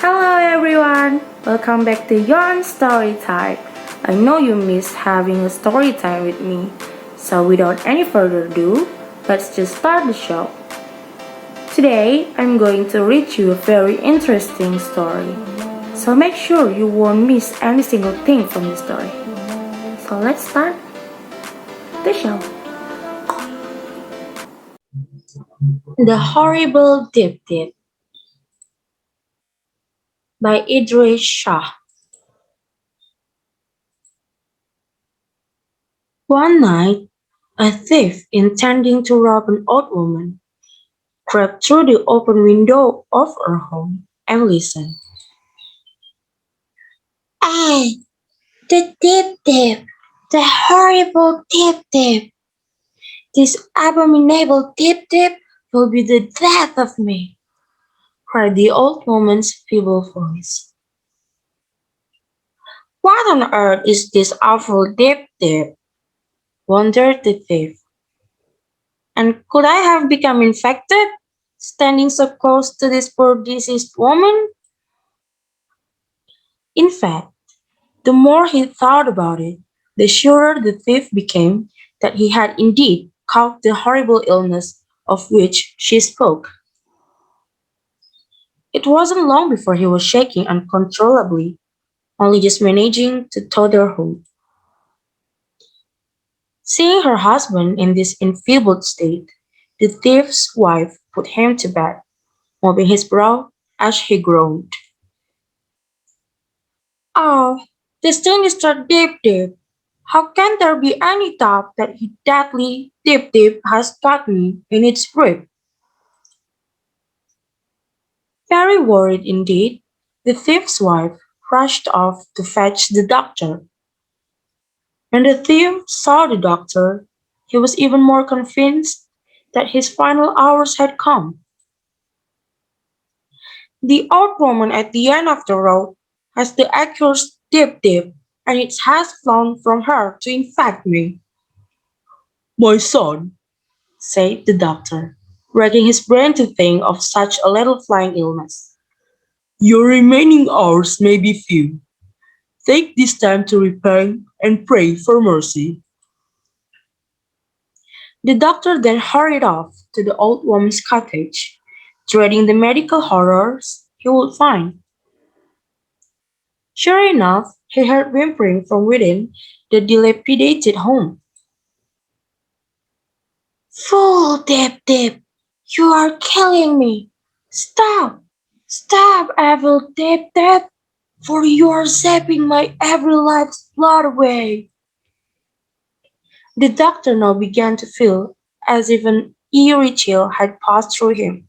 Hello everyone! Welcome back to Yoan Story Time. I know you miss having a story time with me. So without any further ado, let's just start the show. Today, I'm going to read you a very interesting story. So make sure you won't miss any single thing from the story. So let's start the show. The Horrible Dip Dip by Idris Shah. One night, a thief intending to rob an old woman crept through the open window of her home and listened. I, the Dip Dip, the horrible Dip Dip, this abominable Dip Dip will be the death of me, cried the old woman's feeble voice. What on earth is this awful Dip Dip? Wondered the thief. And could I have become infected, standing so close to this poor diseased woman? In fact, the more he thought about it, the surer the thief became that he had indeed caught the horrible illness of which she spoke. It wasn't long before he was shaking uncontrollably, only just managing to totter home. Seeing her husband in this enfeebled state, the thief's wife put him to bed, mopping his brow as he groaned. Oh, this thing is so deep deep. How can there be any doubt that he deadly deep deep has got me in its grip? Very worried indeed, the thief's wife rushed off to fetch the doctor. When the thief saw the doctor, he was even more convinced that his final hours had come. The old woman at the end of the road has the accursed dip dip, and it has flown from her to infect me. My son, said the doctor, racking his brain to think of such a little flying illness. Your remaining hours may be few. Take this time to repent and pray for mercy. The doctor then hurried off to the old woman's cottage, dreading the medical horrors he would find. Sure enough, he heard whimpering from within the dilapidated home. Fool, Dip Dip! You are killing me! Stop! Stop, evil Dip Dip! For you are sapping my every life's blood away! The doctor now began to feel as if an eerie chill had passed through him.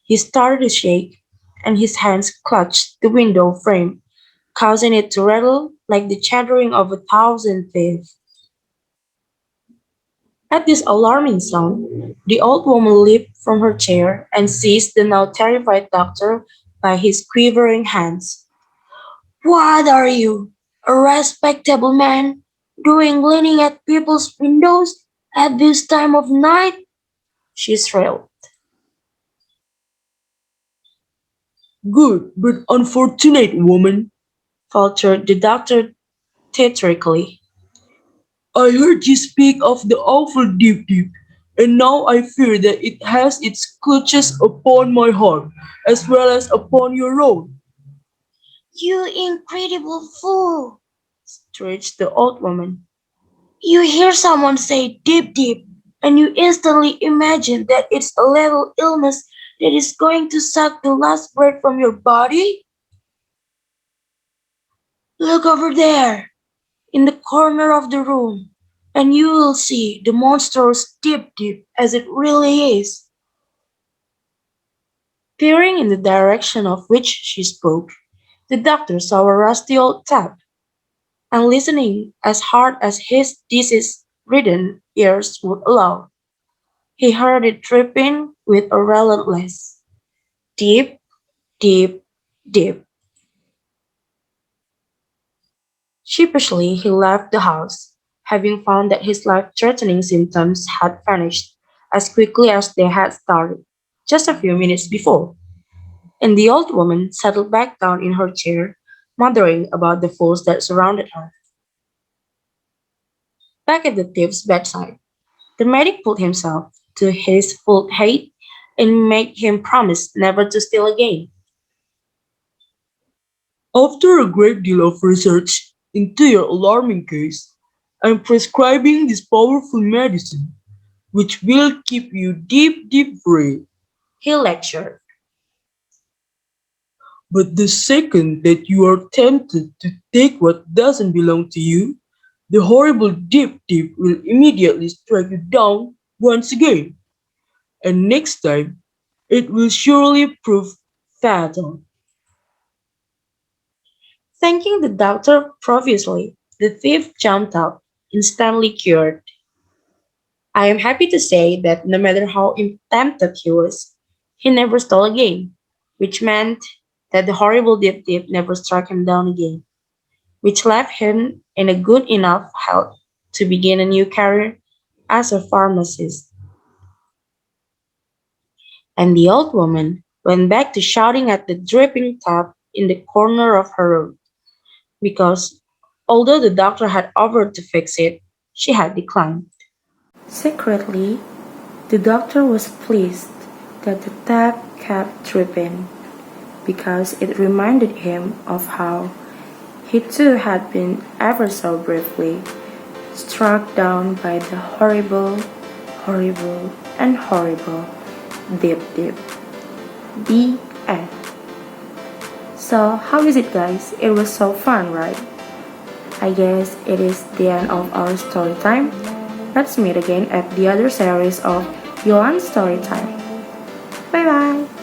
He started to shake, and his hands clutched the window frame, causing it to rattle like the chattering of 1,000 teeth. At this alarming sound, the old woman leaped from her chair and seized the now terrified doctor by his quivering hands. What are you, a respectable man, doing leaning at people's windows at this time of night? She shrilled. Good but unfortunate woman, faltered the doctor theatrically. I heard you speak of the awful Deep Deep, and now I fear that it has its clutches upon my heart, as well as upon your own. You incredible fool, screeched the old woman. You hear someone say Deep Deep, and you instantly imagine that it's a little illness that is going to suck the last breath from your body? Look over there, in the corner of the room, and you will see the monstrous Dip Dip as it really is. Peering in the direction of which she spoke, the doctor saw a rusty old tap, and listening as hard as his disease-ridden ears would allow, he heard it dripping with a relentless dip, dip, dip. Sheepishly he left the house, having found that his life-threatening symptoms had vanished as quickly as they had started, just a few minutes before. And the old woman settled back down in her chair, muttering about the fools that surrounded her. Back at the thief's bedside, the medic pulled himself to his full height and made him promise never to steal again. After a great deal of research into your alarming case, I'm prescribing this powerful medicine, which will keep you deep, deep free, he lectured. But the second that you are tempted to take what doesn't belong to you, the horrible deep deep will immediately strike you down once again, and next time it will surely prove fatal. Thanking the doctor profusely, the thief jumped up, instantly cured. I am happy to say that no matter how tempted he was, he never stole again, which meant that the horrible deep deep never struck him down again, which left him in a good enough health to begin a new career as a pharmacist. And the old woman went back to shouting at the dripping tap in the corner of her room, because although the doctor had offered to fix it, she had declined. Secretly, the doctor was pleased that the tap kept dripping because it reminded him of how he too had been ever so briefly struck down by the horrible, horrible, and horrible Dip Dip. The end. So, how is it, guys? It was so fun, right? I guess it is the end of our story time. Let's meet again at the other series of Yoan Story Time. Bye bye.